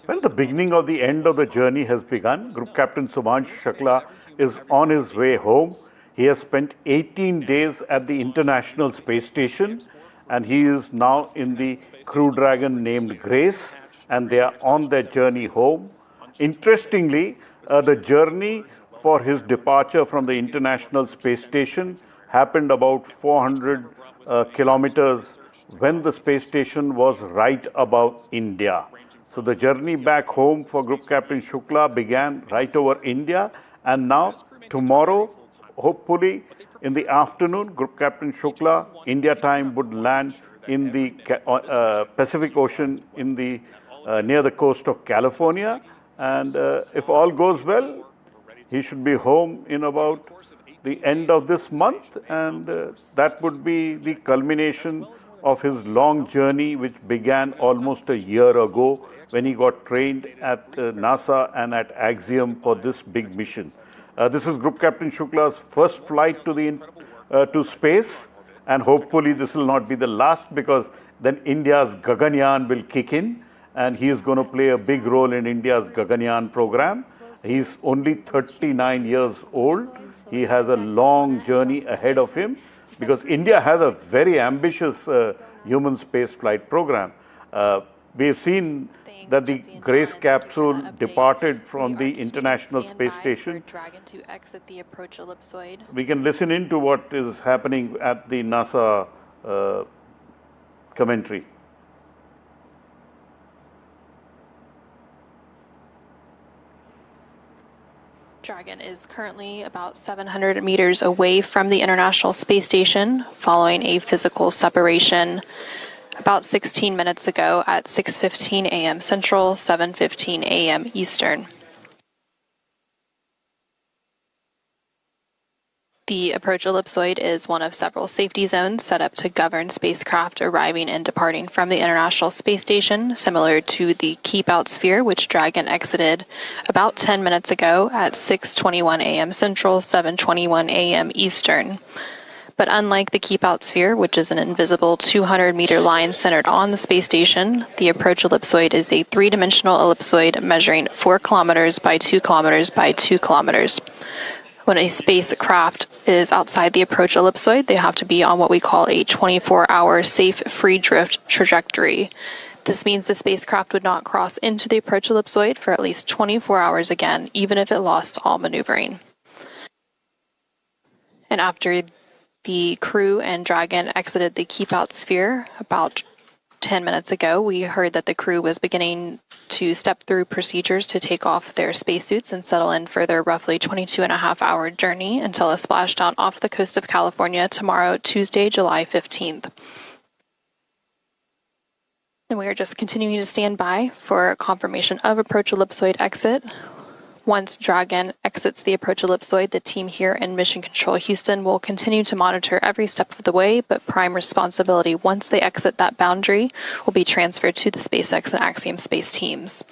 Well, the beginning of the end of the journey has begun. Group Captain Shubhanshu Shukla is on his way home. He has spent 18 days at the International Space Station, and he is now in the Crew Dragon named Grace, and they are on their journey home. Interestingly, the journey for his departure from the International Space Station happened about 400 kilometers when the space station was right above India. So the journey back home for Group Captain Shukla began right over India, and now tomorrow, hopefully in the afternoon, Group Captain Shukla, India time, would land in the Pacific Ocean in the near the coast of California, and if all goes well, he should be home in about the end of this month, and that would be the culmination of his long journey, which began almost a year ago when he got trained at NASA and at Axiom for this big mission. This is Group Captain Shukla's first flight to space, and hopefully this will not be the last, because then India's Gaganyaan will kick in, and he is going to play a big role in India's Gaganyaan program. He's only 39 years old. He has a long journey ahead of him, because India has a very ambitious human space flight program. We've seen that the Grace capsule departed from the International Space Station. Dragon to exit the approach ellipsoid. We can listen into what is happening at the NASA commentary. Dragon is currently about 700 meters away from the International Space Station, following a physical separation about 16 minutes ago at 6:15 a.m. Central, 7:15 a.m. Eastern. The approach ellipsoid is one of several safety zones set up to govern spacecraft arriving and departing from the International Space Station, similar to the Keep Out sphere, which Dragon exited about 10 minutes ago at 6:21 a.m. Central, 7:21 a.m. Eastern. But unlike the Keep Out sphere, which is an invisible 200-meter line centered on the space station, the approach ellipsoid is a three-dimensional ellipsoid measuring 4 kilometers by 2 kilometers by 2 kilometers. When a spacecraft is outside the approach ellipsoid, they have to be on what we call a 24-hour safe free drift trajectory. This means the spacecraft would not cross into the approach ellipsoid for at least 24 hours again, even if it lost all maneuvering. And after the crew and Dragon exited the Keep Out sphere about 10 minutes ago, we heard that the crew was beginning to step through procedures to take off their spacesuits and settle in for their roughly 22.5-hour journey until a splashdown off the coast of California tomorrow, Tuesday, July 15th. And we are just continuing to stand by for confirmation of approach ellipsoid exit. Once Dragon exits the approach ellipsoid, the team here in Mission Control Houston will continue to monitor every step of the way, but prime responsibility once they exit that boundary will be transferred to the SpaceX and Axiom space teams.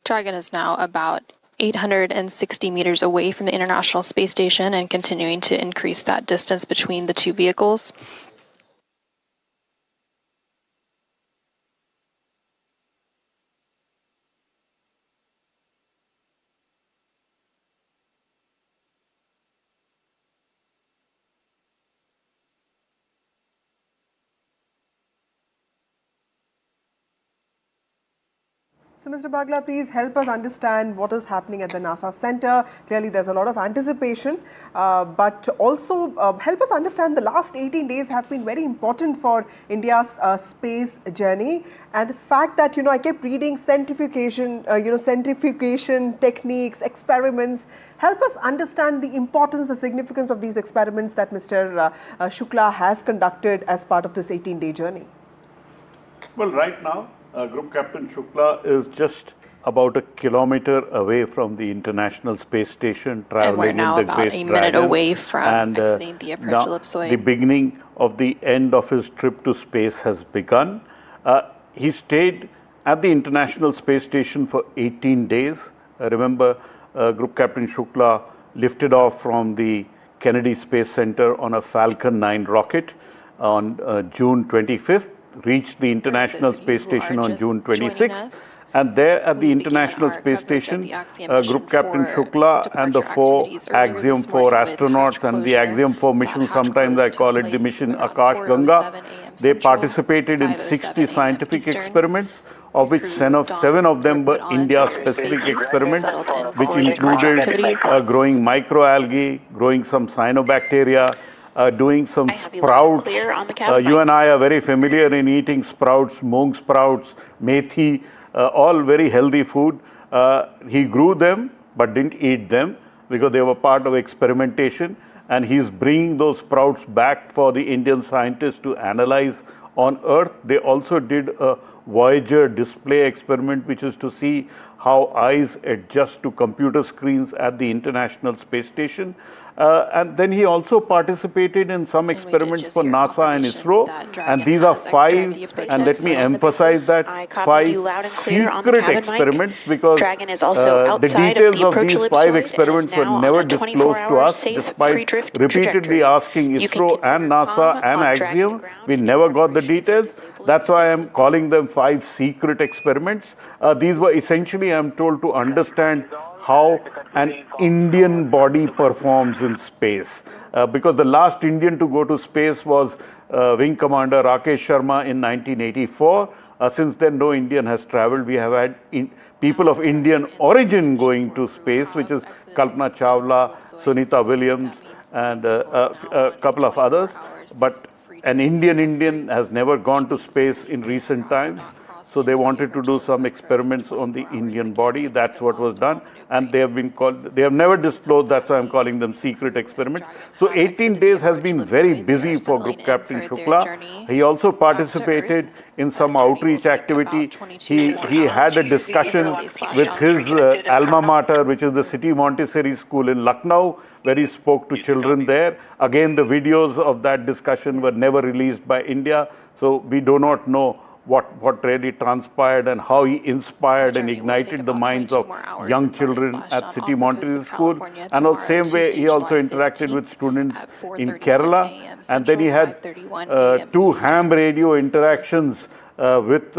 Dragon is now about 860 meters away from the International Space Station and continuing to increase that distance between the two vehicles. So, Mr. Bagla, please help us understand what is happening at the NASA Center. Clearly, there's a lot of anticipation, but also help us understand the last 18 days have been very important for India's space journey, and the fact that, I kept reading centrifugation, centrifugation techniques, experiments. Help us understand the importance, the significance of these experiments that Mr. Shukla has conducted as part of this 18-day journey. Well, right now, Group Captain Shukla is just about a kilometer away from the International Space Station, traveling in the Grace Dragon. And we're now about a minute away from exiting the approach ellipsoid. The beginning of the end of his trip to space has begun. He stayed at the International Space Station for 18 days. Remember, Group Captain Shukla lifted off from the Kennedy Space Center on a Falcon 9 rocket on June 25th, reached the International Space Station on June 26th, and there at the International Space Station, Group Captain Shukla and the 4 Axiom 4 astronauts and the Axiom 4 mission, sometimes I call it the mission Akash Ganga, they participated in 60 scientific experiments, of which 7 of them were India-specific experiments, which included growing microalgae, growing some cyanobacteria, doing some sprouts. You and I are very familiar in eating sprouts, mung sprouts, methi, all very healthy food. He grew them but didn't eat them because they were part of experimentation, and he's bringing those sprouts back for the Indian scientists to analyze on Earth. They also did a Voyager display experiment, which is to see how eyes adjust to computer screens at the International Space Station. And then he also participated in some experiments for NASA and ISRO, and these are 5, and let me emphasize that, 5 secret experiments, because the details of these 5 experiments were never disclosed to us, despite repeatedly asking ISRO and NASA and Axiom. We never got the details. That's why I'm calling them 5 secret experiments. These were essentially, I'm told, to understand how an Indian body performs in space. Because the last Indian to go to space was Wing Commander Rakesh Sharma in 1984. Since then, no Indian has traveled. We have had people of Indian origin going to space, which is Kalpana Chawla, Sunita Williams, and a couple of others. But an Indian has never gone to space in recent times. So they wanted to do some experiments on the Indian body. That's what was done. And they have been called, they have never disclosed, that's why I'm calling them secret experiments. So 18 days has been very busy for Group Captain Shukla. He also participated in some outreach activity. He had a discussion with his alma mater, which is the City Montessori School in Lucknow, where he spoke to children there. Again, the videos of that discussion were never released by India. So we do not know what really transpired and how he inspired and ignited the minds of young children at City Montessori School. And the same way, he also interacted with students in Kerala. And then he had 2 ham radio interactions with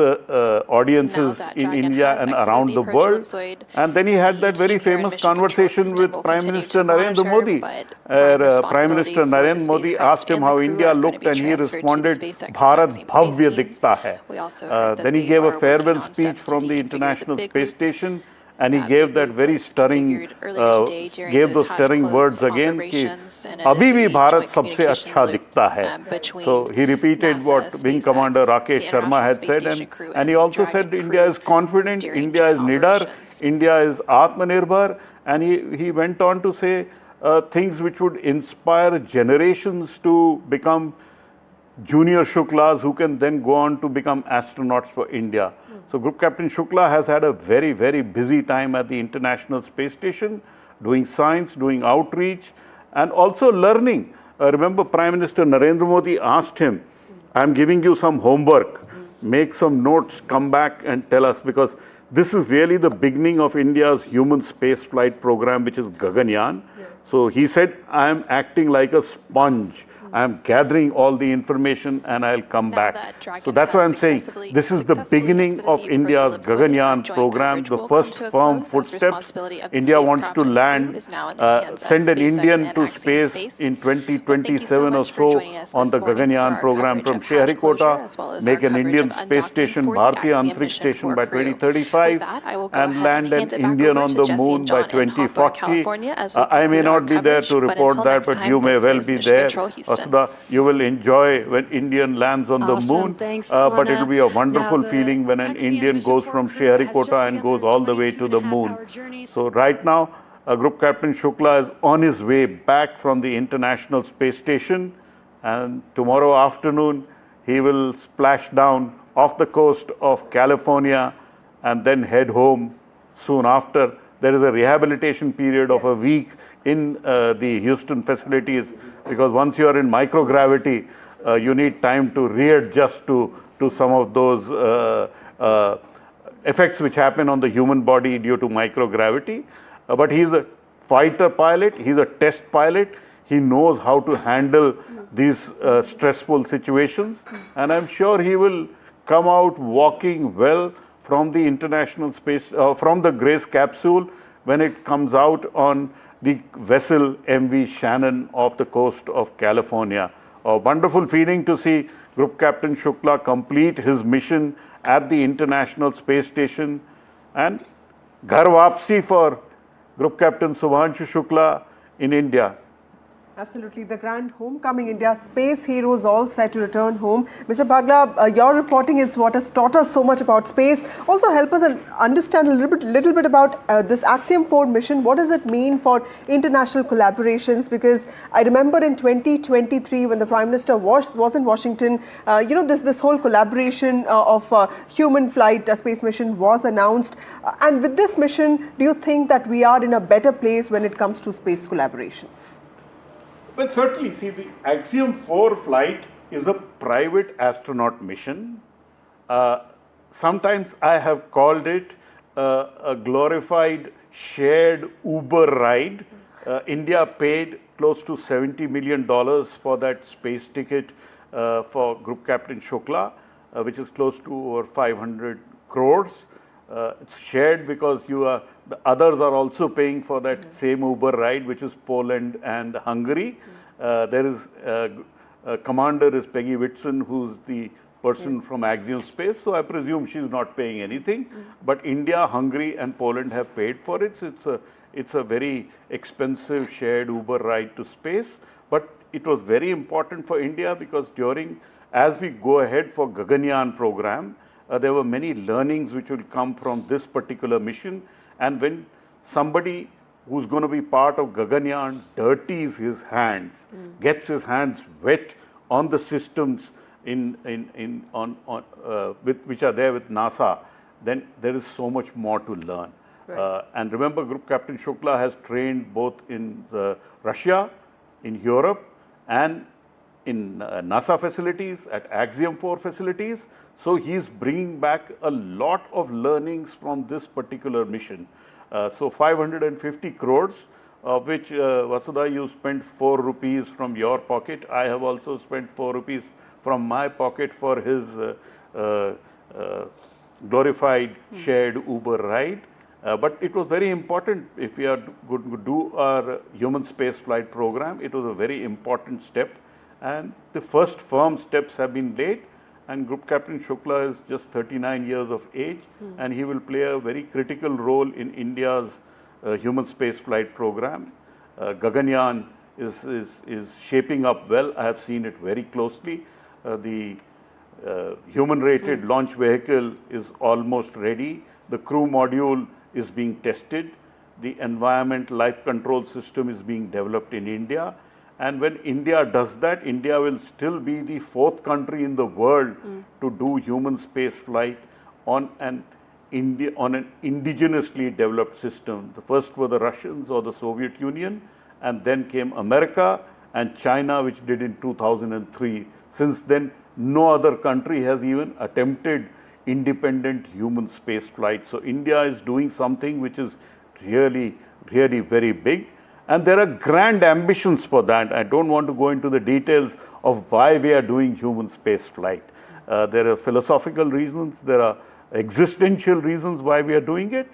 audiences in India and around the world. And then he had that very famous conversation with Prime Minister Narendra Modi. Prime Minister Narendra Modi asked him how India looked, and he responded, "Bharat bhavya dikhta hai." Then he gave a farewell speech from the International Space Station, and he gave that very stirring, gave those stirring words again, कि अभी भी भारत सबसे अच्छा दिखता है. So he repeated what Wing Commander Rakesh Sharma had said, and he also said India is confident, India is nidar, India is Atmanirbhar, and he went on to say things which would inspire generations to become junior Shuklas, who can then go on to become astronauts for India. So Group Captain Shukla has had a very, very busy time at the International Space Station, doing science, doing outreach, and also learning. Remember, Prime Minister Narendra Modi asked him, "I'm giving you some homework, make some notes, come back and tell us," because this is really the beginning of India's human space flight program, which is Gaganyaan. So he said, "I am acting like a sponge. I am gathering all the information and I'll come back." So that's why I'm saying this is the beginning of India's Gaganyaan program, the first firm footsteps. India wants to land, send an Indian to space in 2027 or so on the Gaganyaan program from Sriharikota, make an Indian space station, Bharatiya Antariksh Station by 2035, and land an Indian on the moon by 2040. I may not be there to report that, but you may well be there. You will enjoy when Indian lands on the moon, but it will be a wonderful feeling when an Indian goes from Sriharikota and goes all the way to the moon. So right now, Group Captain Shukla is on his way back from the International Space Station, and tomorrow afternoon he will splash down off the coast of California and then head home soon after. There is a rehabilitation period of a week in the Houston facilities, because once you are in microgravity, you need time to readjust to some of those effects which happen on the human body due to microgravity. But he's a fighter pilot, he's a test pilot, He knows how to handle these stressful situations, and I'm sure he will come out walking well from the international space, from the Grace capsule when it comes out on the vessel MV Shannon off the coast of California. A wonderful feeling to see Group Captain Shukla complete his mission at the International Space Station, and ghar wapsi for Group Captain Shubhanshu Shukla in India. Absolutely, the grand homecoming. India space heroes all set to return home. Mr. Bhagla, your reporting is what has taught us so much about space. Also help us understand a little bit about this Axiom 4 mission. What does it mean for international collaborations? Because I remember in 2023 when the Prime Minister was in Washington, this whole collaboration of human flight space mission was announced. And with this mission, do you think that we are in a better place when it comes to space collaborations? Well, certainly, see, the Axiom 4 flight is a private astronaut mission. Sometimes I have called it a glorified shared Uber ride. India paid close to $70 million for that space ticket for Group Captain Shukla, which is close to over 500 crores. It's shared because the others are also paying for that same Uber ride, which is Poland and Hungary. There is commander is Peggy Whitson, who's the person from Axiom Space. So I presume she's not paying anything. But India, Hungary, and Poland have paid for it. So it's a very expensive shared Uber ride to space. But it was very important for India because as we go ahead for Gaganyaan program, there were many learnings which will come from this particular mission. And when somebody who's going to be part of Gaganyaan dirties his hands, gets his hands wet on the systems which are there with NASA, then there is so much more to learn. Right. And remember, Group Captain Shukla has trained both in Russia, in Europe, and in NASA facilities, at Axiom 4 facilities. So he's bringing back a lot of learnings from this particular mission. So 550 crores, of which Vasudha, you spent 4 rupees from your pocket. I have also spent 4 rupees from my pocket for his glorified shared Uber ride. But it was very important. If we are going to do our human space flight program, it was a very important step. And the first firm steps have been laid. And Group Captain Shukla is just 39 years of age, and he will play a very critical role in India's human space flight program. Gaganyaan is shaping up well. I have seen it very closely. The human-rated launch vehicle is almost ready. The crew module is being tested. The environment life control system is being developed in India. And when India does that, India will still be the 4th country in the world to do human space flight on an indigenously developed system. The first were the Russians or the Soviet Union, and then came America and China, which did in 2003. Since then, no other country has even attempted independent human space flight. So India is doing something which is really, really very big. And there are grand ambitions for that. I don't want to go into the details of why we are doing human space flight. There are philosophical reasons, there are existential reasons why we are doing it,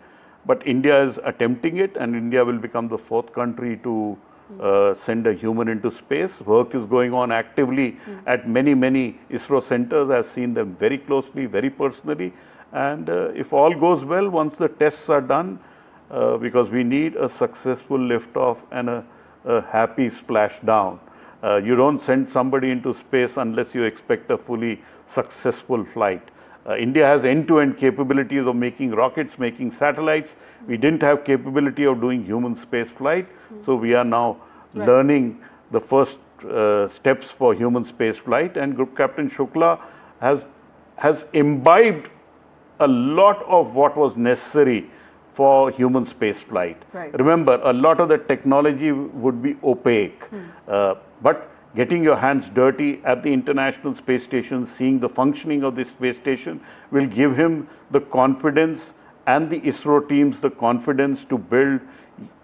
but India is attempting it, and India will become the 4th country to send a human into space. Work is going on actively at many ISRO centers. I've seen them very closely, very personally. And if all goes well, once the tests are done, because we need a successful liftoff and a happy splashdown. You don't send somebody into space unless you expect a fully successful flight. India has end-to-end capabilities of making rockets, making satellites. We didn't have capability of doing human space flight, so we are now learning the first steps for human space flight. And Group Captain Shukla has imbibed a lot of what was necessary for human space flight. Right. Remember, a lot of the technology would be opaque, but getting your hands dirty at the International Space Station, seeing the functioning of the space station will give him the confidence, and the ISRO teams the confidence to build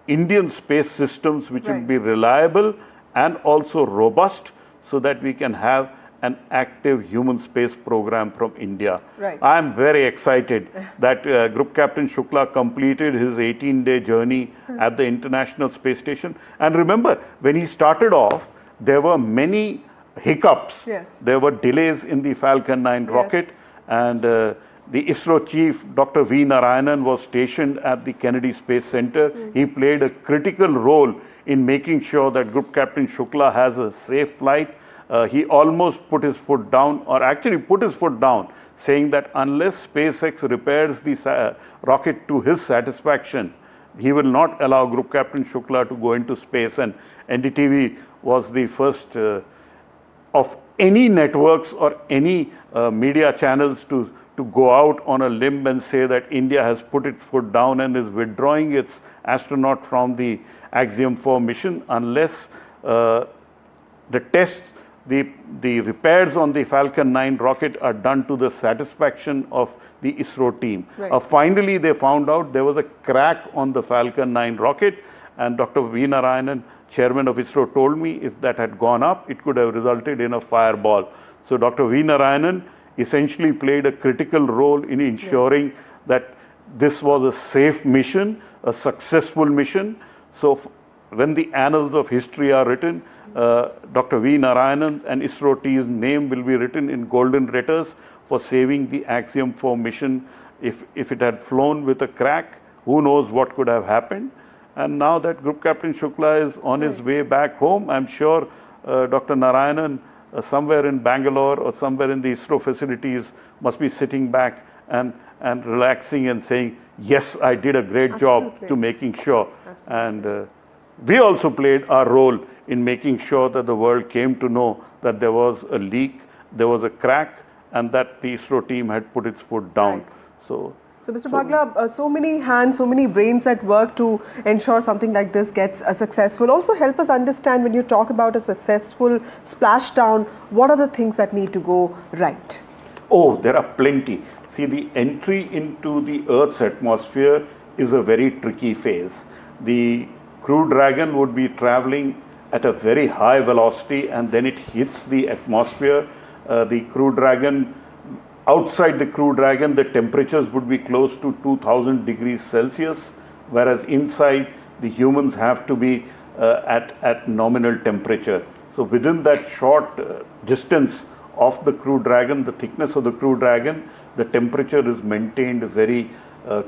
Indian space systems which will be reliable and also robust so that we can have an active human space program from India. Right. I am very excited that Group Captain Shukla completed his 18-day journey at the International Space Station. And remember, when he started off, there were many hiccups. Yes. There were delays in the Falcon 9 rocket, and the ISRO chief, Dr. V. Narayanan, was stationed at the Kennedy Space Center. He played a critical role in making sure that Group Captain Shukla has a safe flight. He almost put his foot down, or actually put his foot down, saying that unless SpaceX repairs the rocket to his satisfaction, he will not allow Group Captain Shukla to go into space. And NDTV was the first of any networks or any media channels to go out on a limb and say that India has put its foot down and is withdrawing its astronaut from the Axiom 4 mission unless the tests, the repairs on the Falcon 9 rocket are done to the satisfaction of the ISRO team. Right. Finally, they found out there was a crack on the Falcon 9 rocket, and Dr. V. Narayanan, chairman of ISRO, told me if that had gone up, it could have resulted in a fireball. So Dr. V. Narayanan essentially played a critical role in ensuring that this was a safe mission, a successful mission. So when the annals of history are written, Dr. V. Narayanan and ISRO team's name will be written in golden letters for saving the Axiom 4 mission. If it had flown with a crack, who knows what could have happened. And now that Group Captain Shukla is on his way back home, I'm sure Dr. Narayanan somewhere in Bangalore or somewhere in the ISRO facilities must be sitting back and relaxing and saying, yes, I did a great job to making sure. And we also played our role in making sure that the world came to know that there was a leak, there was a crack, and that the ISRO team had put its foot down. Right. So Mr. Bhagla, so many hands, so many brains at work to ensure something like this gets successful. Also help us understand, when you talk about a successful splashdown, what are the things that need to go right? Oh, there are plenty. See, the entry into the Earth's atmosphere is a very tricky phase. The Crew Dragon would be traveling at a very high velocity, and then it hits the atmosphere. The Crew Dragon, outside the Crew Dragon, the temperatures would be close to 2000 degrees Celsius, whereas inside the humans have to be at nominal temperature. So within that short distance of the Crew Dragon, the thickness of the Crew Dragon, the temperature is maintained very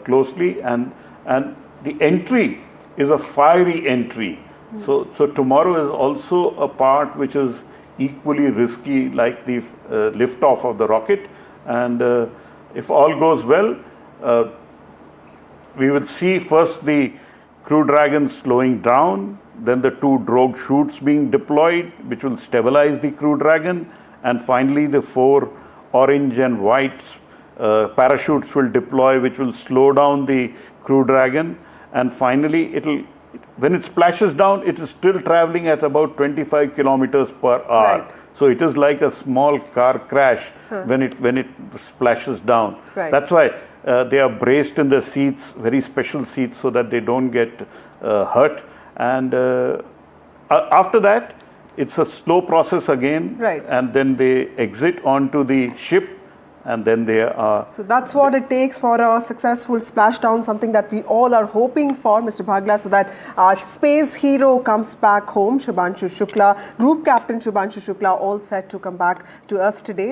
closely, and the entry is a fiery entry. So tomorrow is also a part which is equally risky, like the liftoff of the rocket. And if all goes well, we will see first the Crew Dragon slowing down, then the 2 drogue chutes being deployed, which will stabilize the Crew Dragon, and finally the 4 orange and white parachutes will deploy, which will slow down the Crew Dragon. And finally, when it splashes down, it is still traveling at about 25 kilometers per hour. Right. So it is like a small car crash when it splashes down. Right. That's why they are braced in the seats, very special seats, so that they don't get hurt. And after that, it's a slow process again. Right. And then they exit onto the ship, and then they are... So that's what it takes for a successful splashdown, something that we all are hoping for, Mr. Bhagla, so that our space hero comes back home. Shubhanshu Shukla, Group Captain Shubhanshu Shukla, all set to come back to us today.